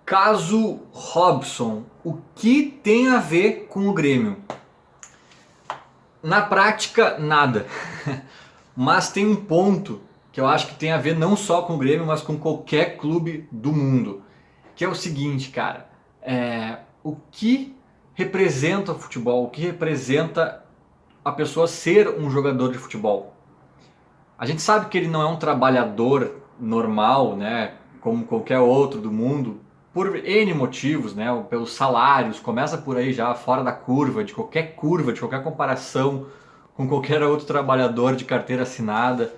Caso Robson, o que tem a ver com o Grêmio? Na prática, nada. Mas tem um ponto que eu acho que tem a ver não só com o Grêmio, mas com qualquer clube do mundo. Que é o seguinte, cara. O que representa o futebol? O que representa a pessoa ser um jogador de futebol? A gente sabe que ele não é um trabalhador normal, né? Como qualquer outro do mundo, por N motivos, né? Pelos salários, começa por aí já, fora da curva, de qualquer comparação com qualquer outro trabalhador de carteira assinada.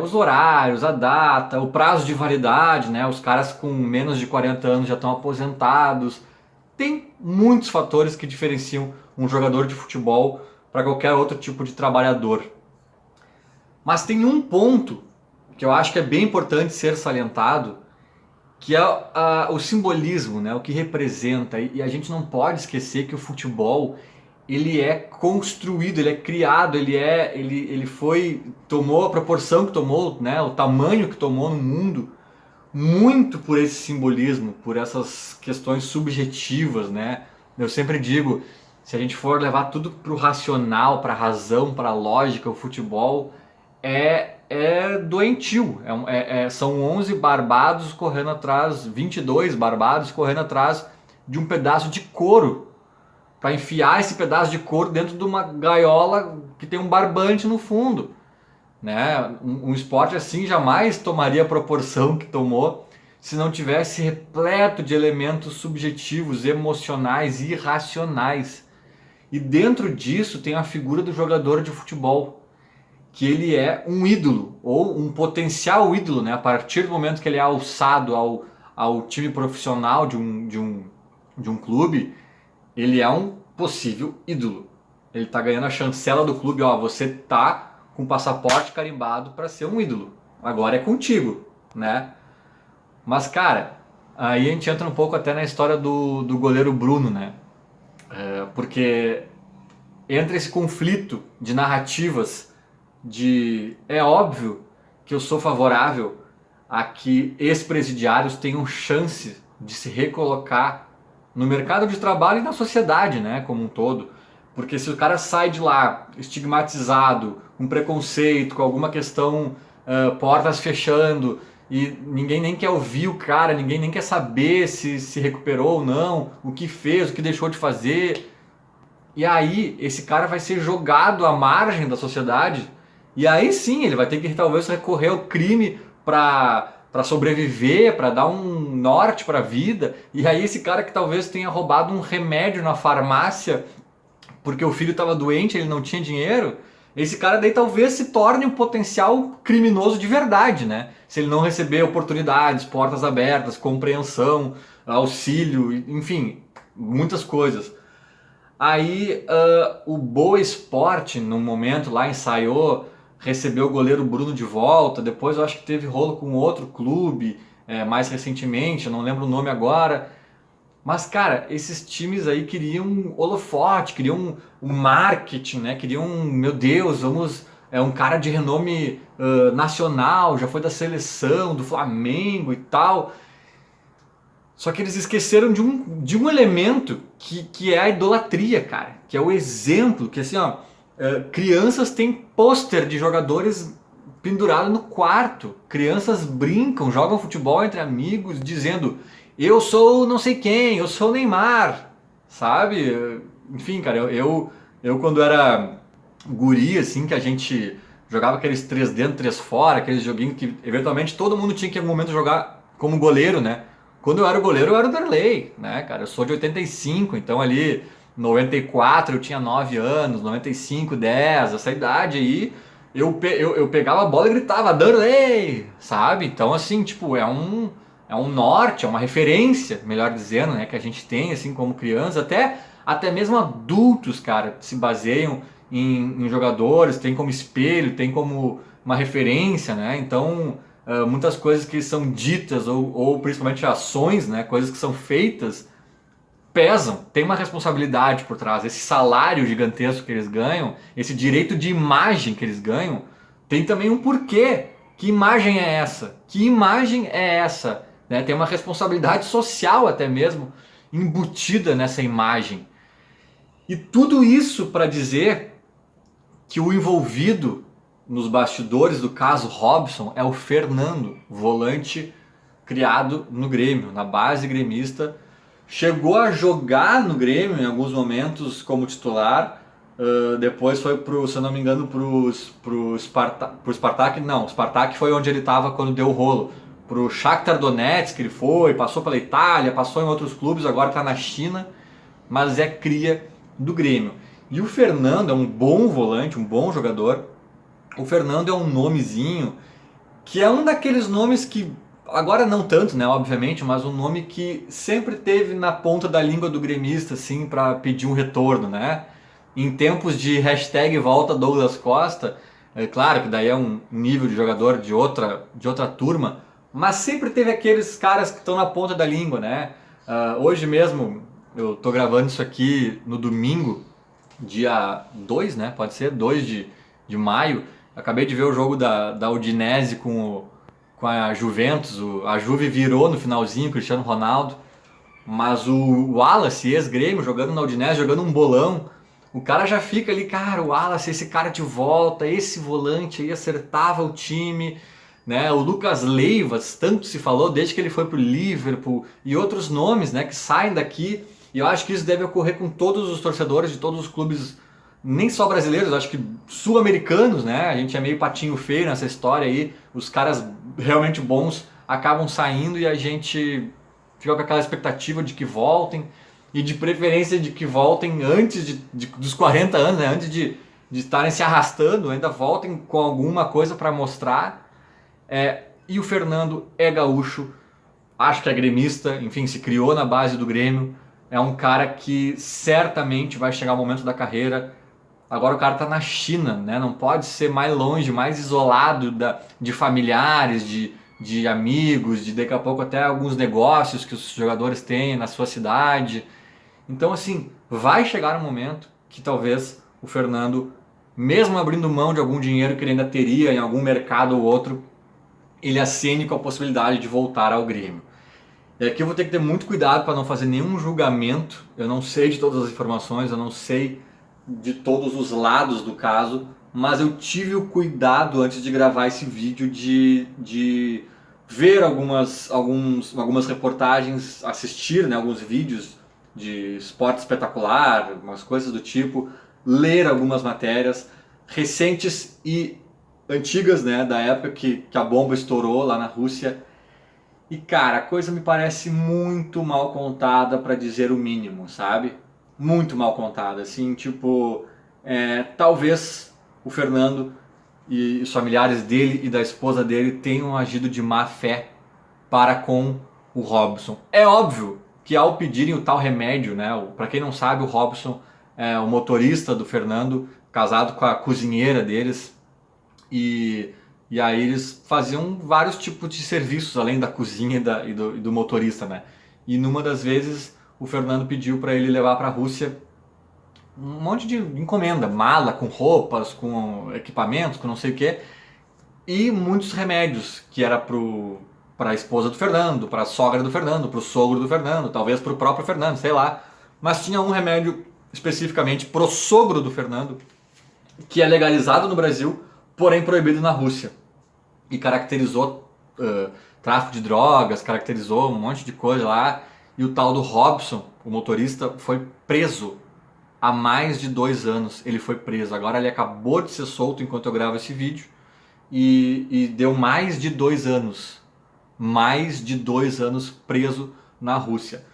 Os horários, a data, o prazo de validade, né? Os caras com menos de 40 anos já estão aposentados. Tem muitos fatores que diferenciam um jogador de futebol para qualquer outro tipo de trabalhador. Mas tem um ponto que eu acho que é bem importante ser salientado, que é o simbolismo, né? O que representa. E a gente não pode esquecer que o futebol ele é construído, ele é criado, tomou a proporção que tomou, né? O tamanho que tomou no mundo, muito por esse simbolismo, por essas questões subjetivas, né? Eu sempre digo, se a gente for levar tudo para o racional, para a razão, para a lógica, o futebol é doentio. São 11 barbados correndo atrás, 22 barbados correndo atrás de um pedaço de couro, para enfiar esse pedaço de couro dentro de uma gaiola que tem um barbante no fundo. Né? Um esporte assim jamais tomaria a proporção que tomou se não tivesse repleto de elementos subjetivos, emocionais e irracionais. E dentro disso tem a figura do jogador de futebol, que ele é um ídolo, ou um potencial ídolo, né? A partir do momento que ele é alçado ao time profissional de um clube, ele é um possível ídolo. Ele está ganhando a chancela do clube, ó, você tá com o passaporte carimbado para ser um ídolo. Agora é contigo, né? Mas, cara, aí a gente entra um pouco até na história do goleiro Bruno, né? Porque entra esse conflito de narrativas é óbvio que eu sou favorável a que ex-presidiários tenham chance de se recolocar no mercado de trabalho e na sociedade, né, como um todo. Porque se o cara sai de lá estigmatizado, com preconceito, com alguma questão, portas fechando, e ninguém nem quer ouvir o cara, ninguém nem quer saber se recuperou ou não, o que fez, o que deixou de fazer. E aí esse cara vai ser jogado à margem da sociedade, e aí sim ele vai ter que talvez recorrer ao crime para sobreviver, para dar um norte para a vida. E aí esse cara que talvez tenha roubado um remédio na farmácia porque o filho estava doente, ele não tinha dinheiro, esse cara daí talvez se torne um potencial criminoso de verdade, né? Se ele não receber oportunidades, portas abertas, compreensão, auxílio, enfim, muitas coisas. Aí o Boa Esporte, num momento lá, ensaiou, recebeu o goleiro Bruno de volta. Depois eu acho que teve rolo com outro clube, mais recentemente, eu não lembro o nome agora. Mas, cara, esses times aí queriam holofote, queriam um marketing, né? Queriam, meu Deus, um cara de renome nacional, já foi da seleção, do Flamengo e tal. Só que eles esqueceram de um elemento que é a idolatria, cara. Que é o exemplo, que assim, ó, crianças têm pôster de jogadores pendurado no quarto. Crianças brincam, jogam futebol entre amigos, dizendo: eu sou não sei quem, eu sou o Neymar, sabe? Enfim, cara, eu quando era guri, assim, que a gente jogava aqueles 3 dentro, 3 fora, aqueles joguinhos que eventualmente todo mundo tinha que em algum momento jogar como goleiro, né? Quando eu era o goleiro, eu era o Darley, né, cara? Eu sou de 85, então ali 94 eu tinha 9 anos, 95, 10, essa idade aí, eu pegava a bola e gritava, Darley, sabe? Então, assim, tipo, é um norte, é uma referência, melhor dizendo, né, que a gente tem, assim, como criança, até mesmo adultos, cara, se baseiam em jogadores, tem como espelho, tem como uma referência, né? Então, muitas coisas que são ditas ou principalmente ações, né, coisas que são feitas, pesam, tem uma responsabilidade por trás. Esse salário gigantesco que eles ganham, esse direito de imagem que eles ganham, tem também um porquê. Que imagem é essa? Que imagem é essa né? Tem uma responsabilidade social até mesmo embutida nessa imagem. E tudo isso para dizer que o envolvido nos bastidores do caso Robson é o Fernando, volante criado no Grêmio, na base gremista. Chegou a jogar no Grêmio em alguns momentos como titular. Depois foi se eu não me engano, pro Spartak. Não, o Spartak foi onde ele estava quando deu o rolo. Pro Shakhtar Donetsk ele foi, passou pela Itália, passou em outros clubes, agora está na China, mas é cria do Grêmio. E o Fernando é um bom volante, um bom jogador. O Fernando é um nomezinho que é um daqueles nomes que, agora não tanto, né, obviamente, mas um nome que sempre teve na ponta da língua do gremista, assim, para pedir um retorno, né? Em tempos de hashtag volta Douglas Costa, é claro que daí é um nível de jogador de outra turma, mas sempre teve aqueles caras que estão na ponta da língua, né? Hoje mesmo, eu tô gravando isso aqui no domingo, dia 2, né? Pode ser, 2 de maio. Acabei de ver o jogo da Udinese com a Juventus. A Juve virou no finalzinho, Cristiano Ronaldo. Mas o Wallace, ex-Grêmio, jogando na Udinese, jogando um bolão. O cara já fica ali, cara, o Wallace, esse cara de volta, esse volante aí acertava o time. Né? O Lucas Leivas, tanto se falou desde que ele foi pro Liverpool. E outros nomes, né, que saem daqui. E eu acho que isso deve ocorrer com todos os torcedores de todos os clubes, nem só brasileiros, acho que sul-americanos, né? A gente é meio patinho feio nessa história aí. Os caras realmente bons acabam saindo e a gente fica com aquela expectativa de que voltem. E de preferência de que voltem antes dos 40 anos, né? Antes de estarem se arrastando, ainda voltem com alguma coisa para mostrar. E o Fernando é gaúcho, acho que é gremista, enfim, se criou na base do Grêmio. É um cara que certamente vai chegar o momento da carreira. Agora o cara tá na China, né? Não pode ser mais longe, mais isolado de familiares, de amigos, de daqui a pouco até alguns negócios que os jogadores têm na sua cidade. Então, assim, vai chegar um momento que talvez o Fernando, mesmo abrindo mão de algum dinheiro que ele ainda teria em algum mercado ou outro, ele acene com a possibilidade de voltar ao Grêmio. E aqui eu vou ter que ter muito cuidado para não fazer nenhum julgamento. Eu não sei de todas as informações, eu não sei de todos os lados do caso, mas eu tive o cuidado antes de gravar esse vídeo de ver algumas reportagens, assistir, né, alguns vídeos de esporte espetacular, umas coisas do tipo, ler algumas matérias recentes e antigas, né, da época que a bomba estourou lá na Rússia. E cara, a coisa me parece muito mal contada, para dizer o mínimo, sabe? Muito mal contada, assim, tipo, talvez o Fernando e os familiares dele e da esposa dele tenham agido de má fé para com o Robson. É óbvio que ao pedirem o tal remédio, né? Para quem não sabe, o Robson é o motorista do Fernando, casado com a cozinheira deles, e aí eles faziam vários tipos de serviços além da cozinha e do motorista, né? E numa das vezes o Fernando pediu para ele levar para a Rússia um monte de encomenda, mala com roupas, com equipamentos, com não sei o que, e muitos remédios que era para a esposa do Fernando, para a sogra do Fernando, para o sogro do Fernando, talvez para o próprio Fernando, sei lá. Mas tinha um remédio especificamente pro sogro do Fernando, que é legalizado no Brasil, porém proibido na Rússia. E caracterizou tráfico de drogas, caracterizou um monte de coisa lá. E o tal do Robson, o motorista, foi preso há mais de 2 anos. Ele foi preso. Agora ele acabou de ser solto enquanto eu gravo esse vídeo. E deu mais de 2 anos. Mais de 2 anos preso na Rússia.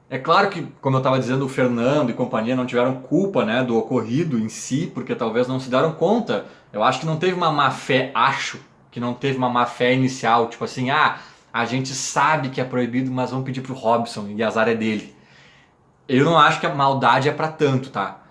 É claro que, como eu estava dizendo, o Fernando e companhia não tiveram culpa, né, do ocorrido em si, porque talvez não se deram conta. Eu acho que não teve uma má fé, que não teve uma má fé inicial, tipo assim, a gente sabe que é proibido, mas vamos pedir pro Robson e azar é dele. Eu não acho que a maldade é pra tanto, tá?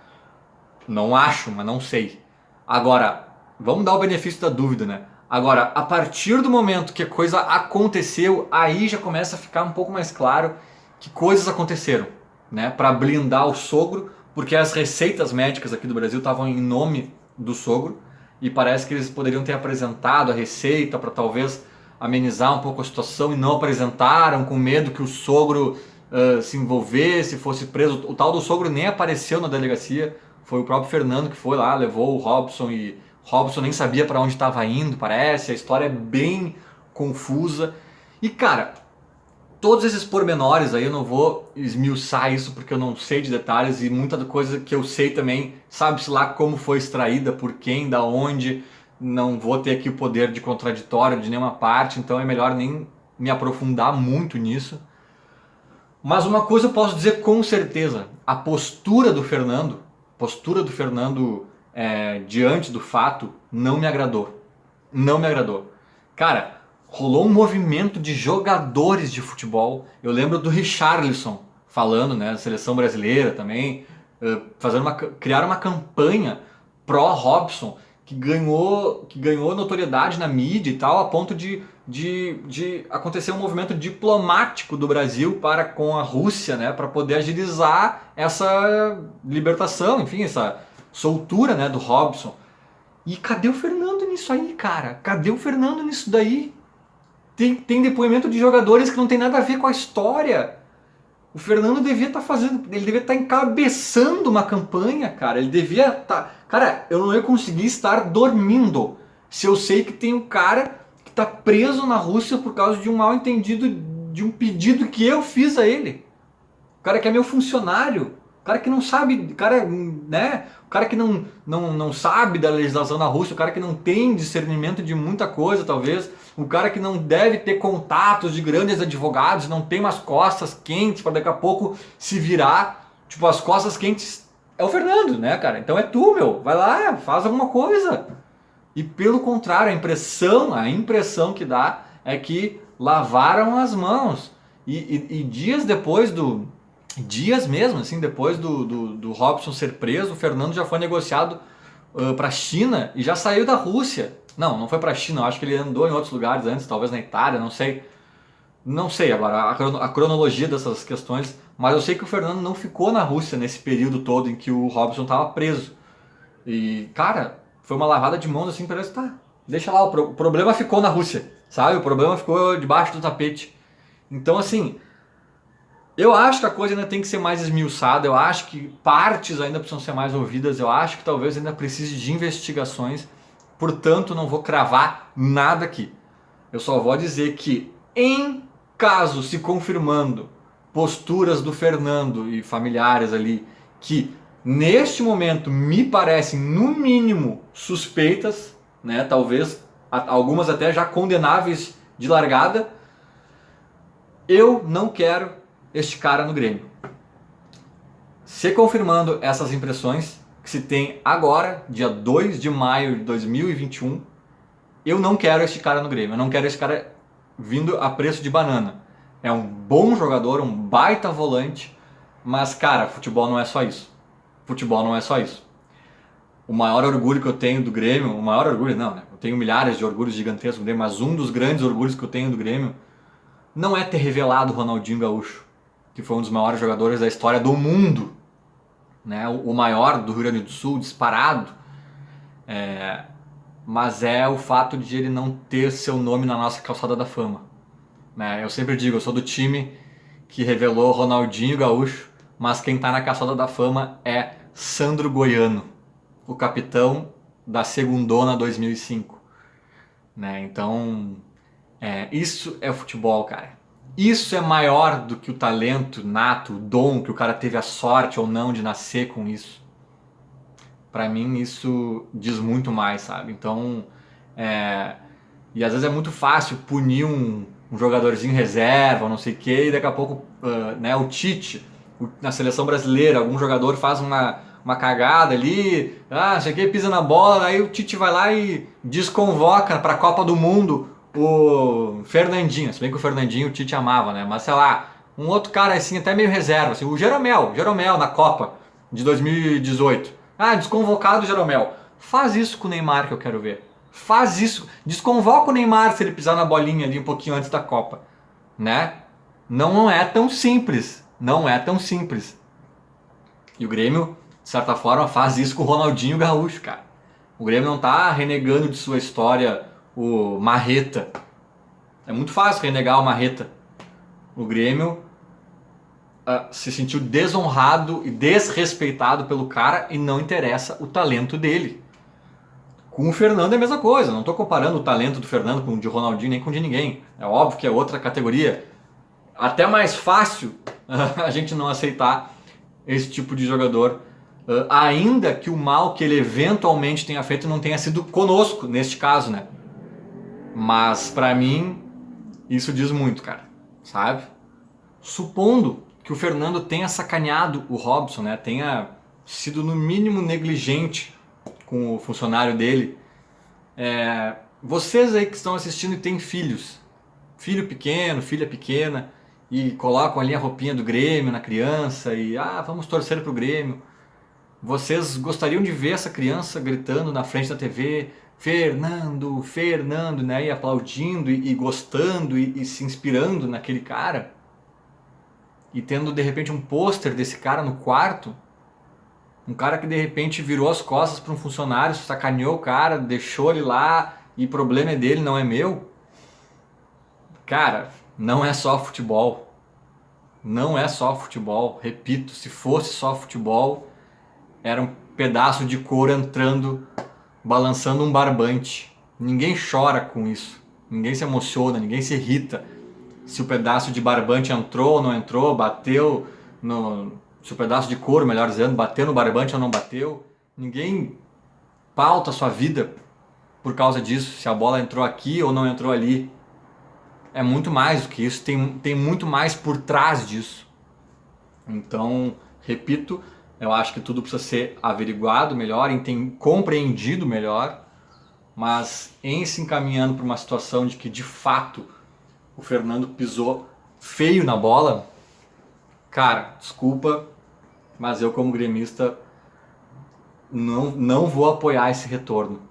Não acho, mas não sei. Agora, vamos dar o benefício da dúvida, né? Agora, a partir do momento que a coisa aconteceu, aí já começa a ficar um pouco mais claro que coisas aconteceram, né? Para blindar o sogro, porque as receitas médicas aqui do Brasil estavam em nome do sogro e parece que eles poderiam ter apresentado a receita para talvez amenizar um pouco a situação e não apresentaram, com medo que o sogro se envolvesse, fosse preso. O tal do sogro nem apareceu na delegacia, foi o próprio Fernando que foi lá, levou o Robson e Robson nem sabia para onde estava indo, parece. A história é bem confusa. E cara, todos esses pormenores aí eu não vou esmiuçar isso porque eu não sei de detalhes e muita coisa que eu sei também, sabe-se lá como foi extraída, por quem, da onde, não vou ter aqui o poder de contraditório de nenhuma parte, então é melhor nem me aprofundar muito nisso. Mas uma coisa eu posso dizer com certeza, a postura do Fernando diante do fato não me agradou. Não me agradou. Cara, rolou um movimento de jogadores de futebol. Eu lembro do Richarlison falando, né, da seleção brasileira também, criaram uma campanha pró-Robson que ganhou notoriedade na mídia e tal, a ponto de acontecer um movimento diplomático do Brasil para com a Rússia, né, para poder agilizar essa libertação, enfim, essa soltura, né, do Robson. E cadê o Fernando nisso aí, cara? Cadê o Fernando nisso daí? Tem depoimento de jogadores que não tem nada a ver com a história. O Fernando devia estar ele devia estar encabeçando uma campanha, cara. Ele devia estar... Cara, eu não ia conseguir estar dormindo se eu sei que tem um cara que está preso na Rússia por causa de um mal entendido, de um pedido que eu fiz a ele. O cara que é meu funcionário. O cara que não sabe, né? O cara que não sabe da legislação na Rússia, o cara que não tem discernimento de muita coisa, talvez. O cara que não deve ter contatos de grandes advogados, não tem umas costas quentes para daqui a pouco se virar. Tipo, as costas quentes é o Fernando, né, cara? Então é tu, meu. Vai lá, faz alguma coisa. E pelo contrário, a impressão que dá é que lavaram as mãos. E dias depois dias mesmo, assim, depois do Robson ser preso, o Fernando já foi negociado para a China e já saiu da Rússia. Não foi para a China, eu acho que ele andou em outros lugares antes, talvez na Itália, não sei. Não sei agora a cronologia dessas questões, mas eu sei que o Fernando não ficou na Rússia nesse período todo em que o Robson estava preso. E, cara, foi uma lavada de mãos assim, parece, tá, deixa lá, o problema ficou na Rússia, sabe? O problema ficou debaixo do tapete. Então, assim, eu acho que a coisa ainda tem que ser mais esmiuçada, eu acho que partes ainda precisam ser mais ouvidas, eu acho que talvez ainda precise de investigações, portanto não vou cravar nada aqui. Eu só vou dizer que, em caso se confirmando posturas do Fernando e familiares ali, que neste momento me parecem no mínimo suspeitas, né, talvez algumas até já condenáveis de largada, eu não quero este cara no Grêmio. Se confirmando essas impressões que se tem agora, dia 2 de maio de 2021, eu não quero este cara no Grêmio. Eu não quero esse cara vindo a preço de banana. É um bom jogador, um baita volante, mas cara, futebol não é só isso. Futebol não é só isso. O maior orgulho que eu tenho do Grêmio, o maior orgulho não, né? Eu tenho milhares de orgulhos gigantescos do Grêmio, mas um dos grandes orgulhos que eu tenho do Grêmio não é ter revelado o Ronaldinho Gaúcho, que foi um dos maiores jogadores da história do mundo, né? O maior do Rio Grande do Sul, disparado, mas é o fato de ele não ter seu nome na nossa calçada da fama, né? Eu sempre digo, eu sou do time que revelou Ronaldinho Gaúcho, mas quem está na calçada da fama é Sandro Goiano, o capitão da Segundona 2005, né? Então, isso é futebol, cara. Isso é maior do que o talento nato, o dom, que o cara teve a sorte ou não de nascer com isso. Pra mim isso diz muito mais, sabe? Então, e às vezes é muito fácil punir um jogadorzinho reserva, não sei o que, e daqui a pouco, né, o Tite, na seleção brasileira, algum jogador faz uma cagada ali, não sei o que, pisa na bola, aí o Tite vai lá e desconvoca pra Copa do Mundo o Fernandinho, se bem que o Fernandinho o Tite amava, né? Mas sei lá, um outro cara assim, até meio reserva, assim, o Jeromel na Copa de 2018. Ah, desconvocado o Jeromel. Faz isso com o Neymar que eu quero ver. Faz isso. Desconvoca o Neymar se ele pisar na bolinha ali um pouquinho antes da Copa, né? Não é tão simples. Não é tão simples. E o Grêmio, de certa forma, faz isso com o Ronaldinho Gaúcho, cara. O Grêmio não tá renegando de sua história o Marreta, É muito fácil renegar o Marreta. O Grêmio se sentiu desonrado e desrespeitado pelo cara e não interessa o talento dele. Com o Fernando é a mesma coisa, não estou comparando o talento do Fernando com o de Ronaldinho nem com o de ninguém. É óbvio que é outra categoria. Até mais fácil a gente não aceitar esse tipo de jogador, ainda que o mal que ele eventualmente tenha feito não tenha sido conosco, neste caso, né? Mas pra mim, isso diz muito, cara, sabe? Supondo que o Fernando tenha sacaneado o Robson, né? Tenha sido no mínimo negligente com o funcionário dele. Vocês aí que estão assistindo e têm filhos, filho pequeno, filha pequena, e colocam ali a roupinha do Grêmio na criança e vamos torcer pro Grêmio. Vocês gostariam de ver essa criança gritando na frente da TV, Fernando, Fernando, né? E aplaudindo e gostando e se inspirando naquele cara? E tendo de repente um pôster desse cara no quarto? Um cara que de repente virou as costas para um funcionário, sacaneou o cara, deixou ele lá e o problema é dele, não é meu? Cara, não é só futebol. Não é só futebol. Repito, se fosse só futebol, era um pedaço de couro entrando, balançando um barbante. Ninguém chora com isso. Ninguém se emociona, ninguém se irrita. Se o pedaço de barbante entrou ou não entrou, bateu no... Se o pedaço de couro, melhor dizendo, bateu no barbante ou não bateu. Ninguém pauta a sua vida por causa disso. Se a bola entrou aqui ou não entrou ali. É muito mais do que isso. Tem muito mais por trás disso. Então, repito, eu acho que tudo precisa ser averiguado melhor, compreendido melhor, mas em se encaminhando para uma situação de que de fato o Fernando pisou feio na bola, cara, desculpa, mas eu como gremista não vou apoiar esse retorno.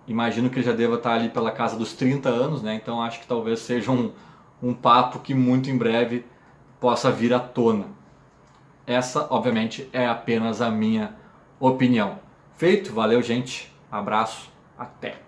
Imagino que ele já deva estar ali pela casa dos 30 anos, né? Então acho que talvez seja um papo que muito em breve possa vir à tona. Essa, obviamente, é apenas a minha opinião. Feito, valeu, gente. Abraço, até.